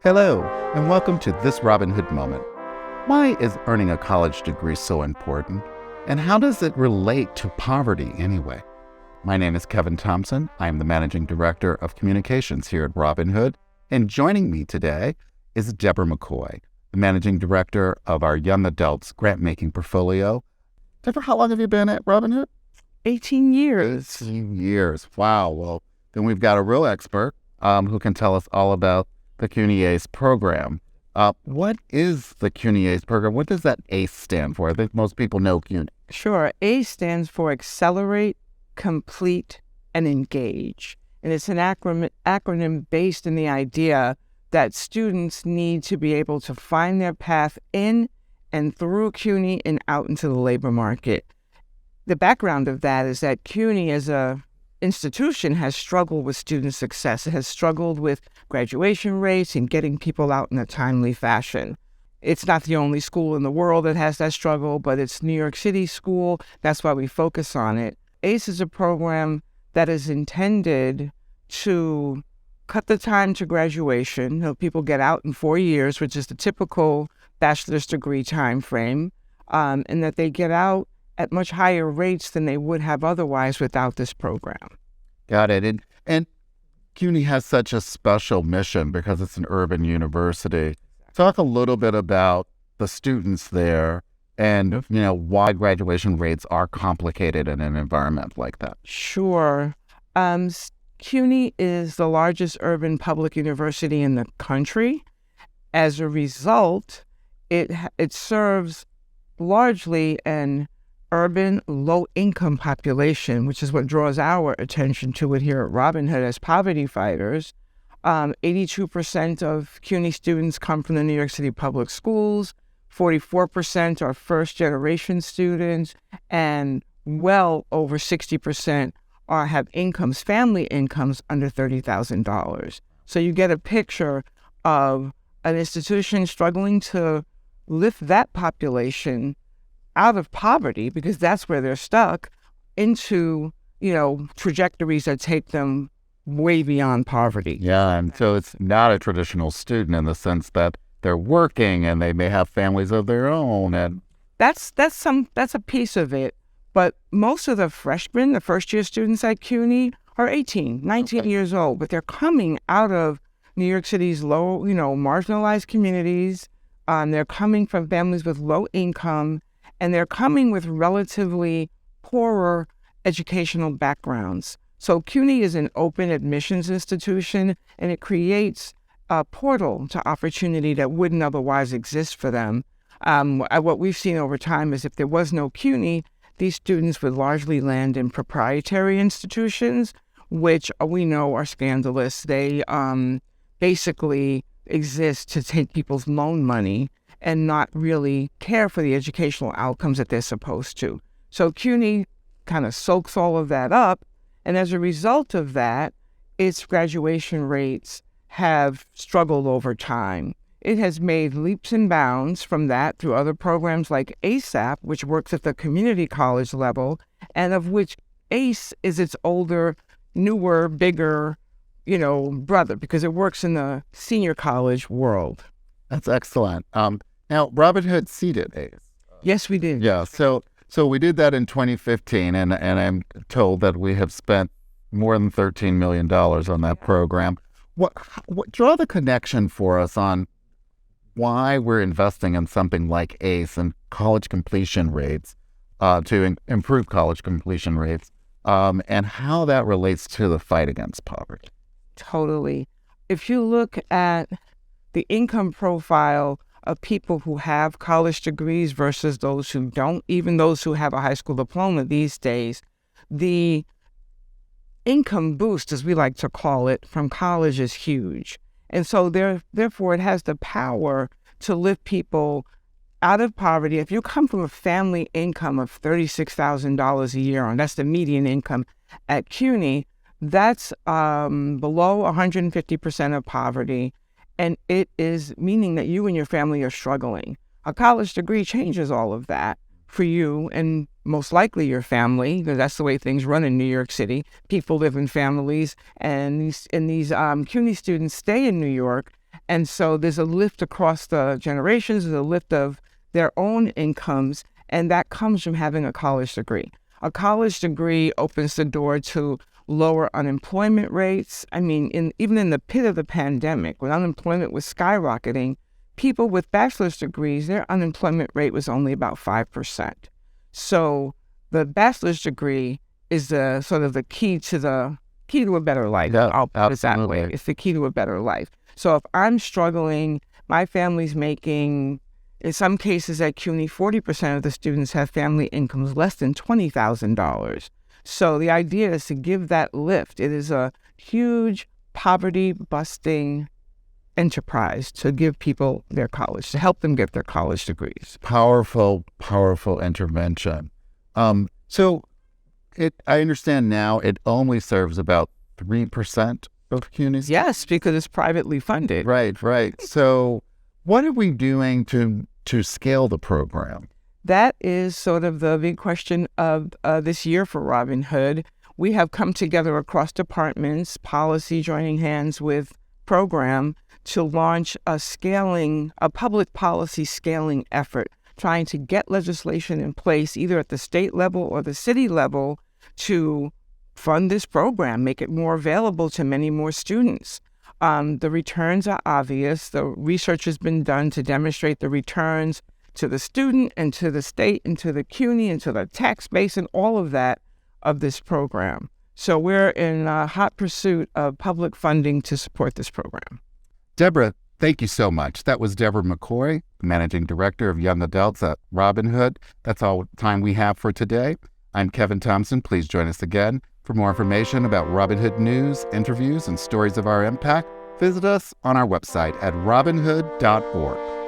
Hello, and welcome to This Robin Hood Moment. Why is earning a college degree so important? And how does it relate to poverty anyway? My name is Kevin Thompson. I am the Managing Director of Communications here at Robin Hood. And joining me today is Deborah McCoy, the Managing Director of our Young Adults Grant-Making Portfolio. Deborah, how long have you been at Robin Hood? 18 years. 18 years. Wow. Well, then we've got a real expert who can tell us all about the CUNY ACE program. What is the CUNY ACE program? What does that ACE stand for? I think most people know CUNY. Sure. ACE stands for Accelerate, Complete, and Engage. And it's an acronym based in the idea that students need to be able to find their path in and through CUNY and out into the labor market. The background of that is that CUNY as a institution has struggled with student success. It has struggled with graduation rates and getting people out in a timely fashion. It's not the only school in the world that has that struggle, but it's New York City school. That's why we focus on it. ACE is a program that is intended to cut the time to graduation. People get out in 4 years, which is the typical bachelor's degree time frame, and that they get out at much higher rates than they would have otherwise without this program. Got it. And CUNY has such a special mission because it's an urban university. Talk a little bit about the students there and, why graduation rates are complicated in an environment like that. Sure. CUNY is the largest urban public university in the country. As a result, it serves largely an urban low-income population, which is what draws our attention to it here at Robin Hood as poverty fighters. 82% of CUNY students come from the New York City public schools, 44% are first-generation students, and well over 60% have incomes, family incomes under $30,000. So you get a picture of an institution struggling to lift that population out of poverty, because that's where they're stuck, into, trajectories that take them way beyond poverty. Yeah, and so it's not a traditional student in the sense that they're working and they may have families of their own. And that's a piece of it. But most of the freshmen, the first-year students at CUNY, are 18, 19 years old, but they're coming out of New York City's low, marginalized communities. They're coming from families with low income, and they're coming with relatively poorer educational backgrounds. So CUNY is an open admissions institution, and it creates a portal to opportunity that wouldn't otherwise exist for them. What we've seen over time is if there was no CUNY, these students would largely land in proprietary institutions, which we know are scandalous. They basically exist to take people's loan money and not really care for the educational outcomes that they're supposed to. So CUNY kind of soaks all of that up, and as a result of that, its graduation rates have struggled over time. It has made leaps and bounds from that through other programs like ASAP, which works at the community college level, and of which ACE is its older, newer, bigger, brother, because it works in the senior college world. that's excellent. Now, Robin Hood seeded ACE. Yes, we did. Yeah, so we did that in 2015, and I'm told that we have spent more than $13 million on that program. What draw the connection for us on why we're investing in something like ACE and college completion rates to improve college completion rates, and how that relates to the fight against poverty. Totally. If you look at the income profile of people who have college degrees versus those who don't, even those who have a high school diploma these days, the income boost, as we like to call it, from college is huge. And so therefore, it has the power to lift people out of poverty. If you come from a family income of $36,000 a year, and that's the median income at CUNY, that's below 150% of poverty. And it is meaning that you and your family are struggling. A college degree changes all of that for you and most likely your family, because that's the way things run in New York City. People live in families, and these CUNY students stay in New York And so there's a lift across the generations, there's a lift of their own incomes, and that comes from having a college degree. A college degree opens the door to lower unemployment rates. I mean, even in the pit of the pandemic, when unemployment was skyrocketing, people with bachelor's degrees, their unemployment rate was only about 5%. So the bachelor's degree is the sort of the key to a better life. Yeah, I'll put it that way. absolutely. It's the key to a better life. So if I'm struggling, my family's making, in some cases at CUNY, 40% of the students have family incomes less than $20,000. So the idea is to give that lift. It is a huge poverty-busting enterprise to give people their college, to help them get their college degrees. Powerful, powerful intervention. So I understand now it only serves about 3% of CUNY's. Yes, because it's privately funded. Right. So what are we doing to scale the program? That is sort of the big question of this year for Robin Hood. We have come together across departments, policy joining hands with program to launch a public policy scaling effort, trying to get legislation in place either at the state level or the city level to fund this program, make it more available to many more students. The returns are obvious. The research has been done to demonstrate the returns to the student and to the state and to the CUNY and to the tax base and all of that of this program. So we're in hot pursuit of public funding to support this program. Deborah, thank you so much. That was Deborah McCoy, Managing Director of Young Adults at Robin Hood. That's all the time we have for today. I'm Kevin Thompson. Please join us again. For more information about Robin Hood news, interviews, and stories of our impact, visit us on our website at robinhood.org.